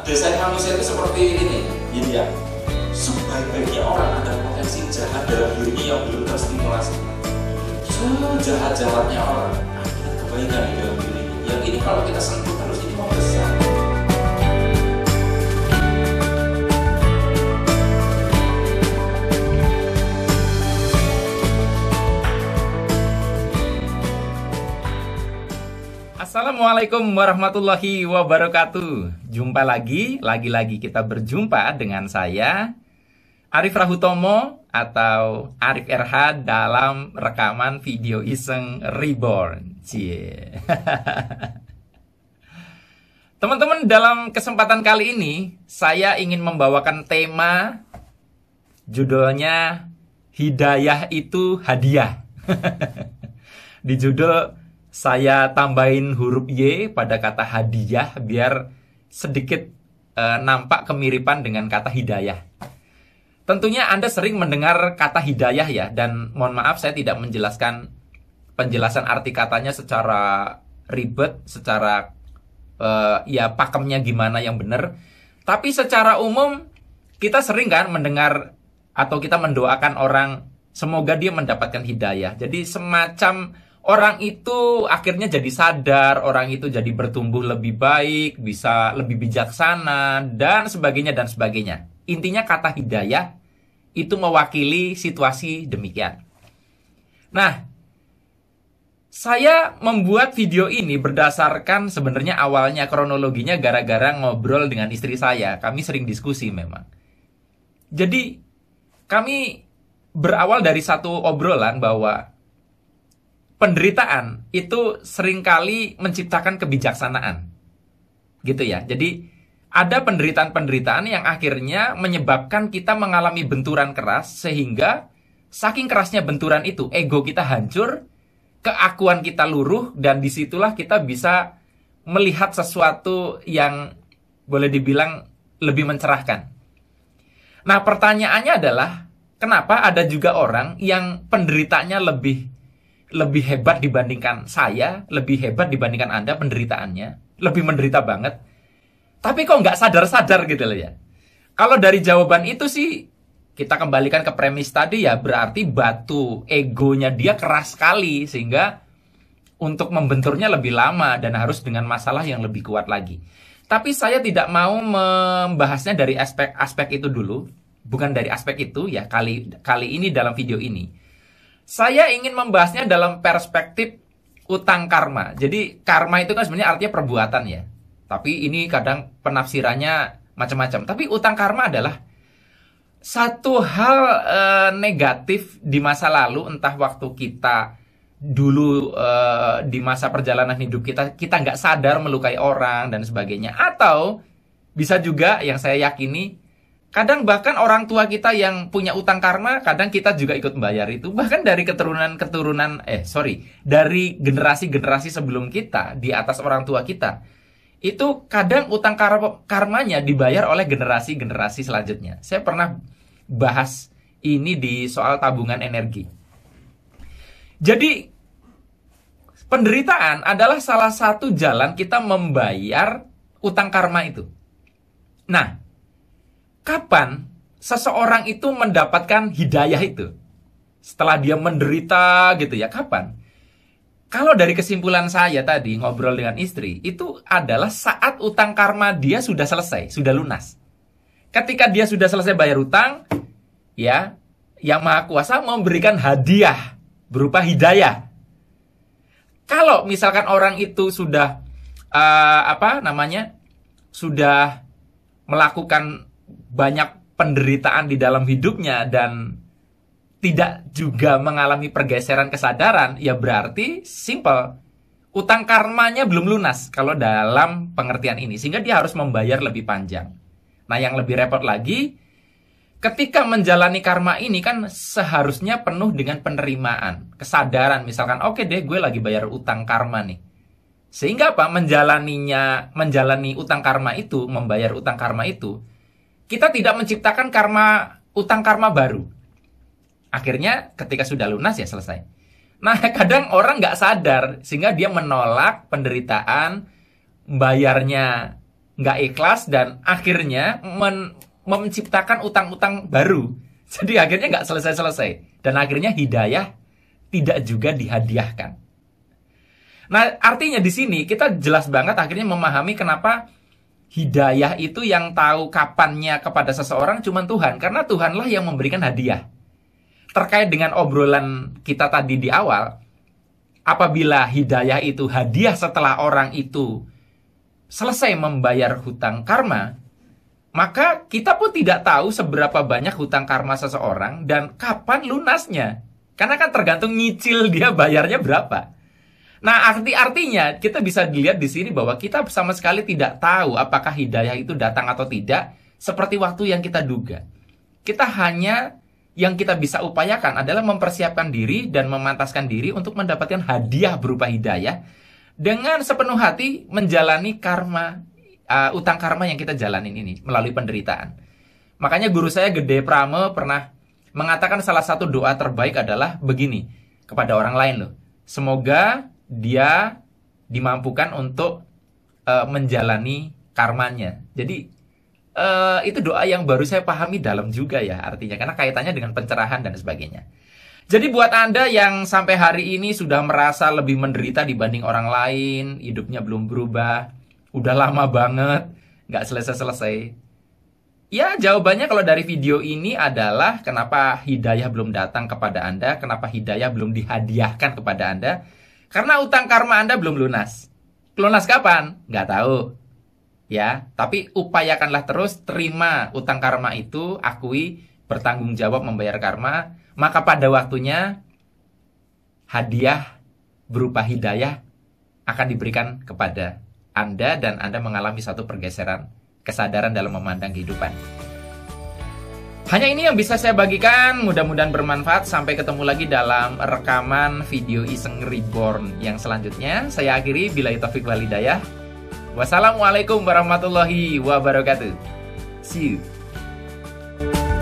desain manusia itu seperti ini, ini ya. Sebaik-baiknya orang ada potensi jahat dalam dirinya yang belum terstimulasi. Sejahat-jahatnya orang ada kebaikan di dalam diri. Yang ini kalau kita sentuh terus ini mau besar. Assalamualaikum warahmatullahi wabarakatuh. Jumpa lagi kita berjumpa dengan saya Arif Rahutomo atau Arif RH dalam rekaman video iseng reborn. Cie. Teman-teman, dalam kesempatan kali ini saya ingin membawakan tema judulnya Hidayah itu Hadiah. Di judul saya tambahin huruf Y pada kata hadiah biar sedikit nampak kemiripan dengan kata hidayah. Tentunya Anda sering mendengar kata hidayah ya, dan mohon maaf saya tidak menjelaskan penjelasan arti katanya secara ribet, secara ya pakemnya gimana yang benar. Tapi secara umum kita sering kan mendengar atau kita mendoakan orang semoga dia mendapatkan hidayah. Jadi semacam orang itu akhirnya jadi sadar, orang itu jadi bertumbuh lebih baik, bisa lebih bijaksana, dan sebagainya, dan sebagainya. Intinya kata hidayah itu mewakili situasi demikian. Nah, saya membuat video ini berdasarkan sebenarnya awalnya kronologinya gara-gara ngobrol dengan istri saya. Kami sering diskusi memang. Jadi, kami berawal dari satu obrolan bahwa penderitaan itu seringkali menciptakan kebijaksanaan. Gitu ya. Jadi ada penderitaan-penderitaan yang akhirnya menyebabkan kita mengalami benturan keras, sehingga saking kerasnya benturan itu, ego kita hancur, keakuan kita luruh, dan disitulah kita bisa melihat sesuatu yang boleh dibilang lebih mencerahkan. Nah, pertanyaannya adalah, kenapa ada juga orang yang penderitanya lebih hebat dibandingkan saya, lebih hebat dibandingkan Anda penderitaannya, lebih menderita banget, tapi kok nggak sadar-sadar gitu loh ya. Kalau dari jawaban itu sih, kita kembalikan ke premis tadi ya, berarti batu egonya dia keras sekali, sehingga untuk membenturnya lebih lama dan harus dengan masalah yang lebih kuat lagi. Tapi saya tidak mau membahasnya dari aspek itu dulu, bukan dari aspek itu ya, kali ini dalam video ini. Saya ingin membahasnya dalam perspektif utang karma. Jadi karma itu kan sebenarnya artinya perbuatan ya. Tapi ini kadang penafsirannya macam-macam. Tapi utang karma adalah satu hal negatif di masa lalu, entah waktu kita dulu di masa perjalanan hidup kita nggak sadar melukai orang dan sebagainya. Atau bisa juga yang saya yakini, kadang bahkan orang tua kita yang punya utang karma, kadang kita juga ikut membayar itu. Bahkan dari dari generasi-generasi sebelum kita, di atas orang tua kita, itu kadang utang karmanya dibayar oleh generasi-generasi selanjutnya. Saya pernah bahas ini di soal tabungan energi. Jadi, penderitaan adalah salah satu jalan kita membayar utang karma itu. Nah, kapan seseorang itu mendapatkan hidayah itu? Setelah dia menderita gitu ya, kapan? Kalau dari kesimpulan saya tadi ngobrol dengan istri, itu adalah saat utang karma dia sudah selesai, sudah lunas. Ketika dia sudah selesai bayar utang, ya, Yang Maha Kuasa memberikan hadiah berupa hidayah. Kalau misalkan orang itu sudah sudah melakukan banyak penderitaan di dalam hidupnya dan tidak juga mengalami pergeseran kesadaran, ya berarti simple, utang karmanya belum lunas kalau dalam pengertian ini, sehingga dia harus membayar lebih panjang. Nah, yang lebih repot lagi, ketika menjalani karma ini kan seharusnya penuh dengan penerimaan, kesadaran, misalkan oke deh gue lagi bayar utang karma nih. Sehingga apa? Menjalani utang karma itu, membayar utang karma itu, kita tidak menciptakan utang karma baru. Akhirnya ketika sudah lunas ya selesai. Nah, kadang orang nggak sadar, sehingga dia menolak penderitaan, bayarnya nggak ikhlas, dan akhirnya menciptakan utang-utang baru. Jadi akhirnya nggak selesai-selesai. Dan akhirnya hidayah tidak juga dihadiahkan. Nah, artinya di sini kita jelas banget akhirnya memahami kenapa hidayah itu yang tahu kapannya kepada seseorang cuma Tuhan. Karena Tuhanlah yang memberikan hadiah. Terkait dengan obrolan kita tadi di awal, apabila hidayah itu hadiah setelah orang itu selesai membayar hutang karma, maka kita pun tidak tahu seberapa banyak hutang karma seseorang dan kapan lunasnya. Karena kan tergantung nyicil dia bayarnya berapa. Nah, artinya kita bisa dilihat di sini bahwa kita sama sekali tidak tahu apakah hidayah itu datang atau tidak seperti waktu yang kita duga. Kita hanya yang kita bisa upayakan adalah mempersiapkan diri dan memantaskan diri untuk mendapatkan hadiah berupa hidayah dengan sepenuh hati menjalani karma, utang karma yang kita jalanin ini melalui penderitaan. Makanya guru saya Gede Prame pernah mengatakan salah satu doa terbaik adalah begini kepada orang lain loh. Semoga dia dimampukan untuk menjalani karmanya. Jadi itu doa yang baru saya pahami dalam juga ya artinya, karena kaitannya dengan pencerahan dan sebagainya. Jadi buat Anda yang sampai hari ini sudah merasa lebih menderita dibanding orang lain, hidupnya belum berubah, udah lama banget, nggak selesai-selesai. Ya, jawabannya kalau dari video ini adalah kenapa hidayah belum datang kepada Anda, kenapa hidayah belum dihadiahkan kepada Anda. Karena utang karma Anda belum lunas. Lunas kapan? Nggak tahu. Ya, tapi upayakanlah terus terima utang karma itu, akui, bertanggung jawab membayar karma, maka pada waktunya hadiah berupa hidayah akan diberikan kepada Anda dan Anda mengalami satu pergeseran kesadaran dalam memandang kehidupan. Hanya ini yang bisa saya bagikan, mudah-mudahan bermanfaat. Sampai ketemu lagi dalam rekaman video Iseng Reborn yang selanjutnya. Saya akhiri, billahi taufik wal hidayah. Wassalamualaikum warahmatullahi wabarakatuh. See you.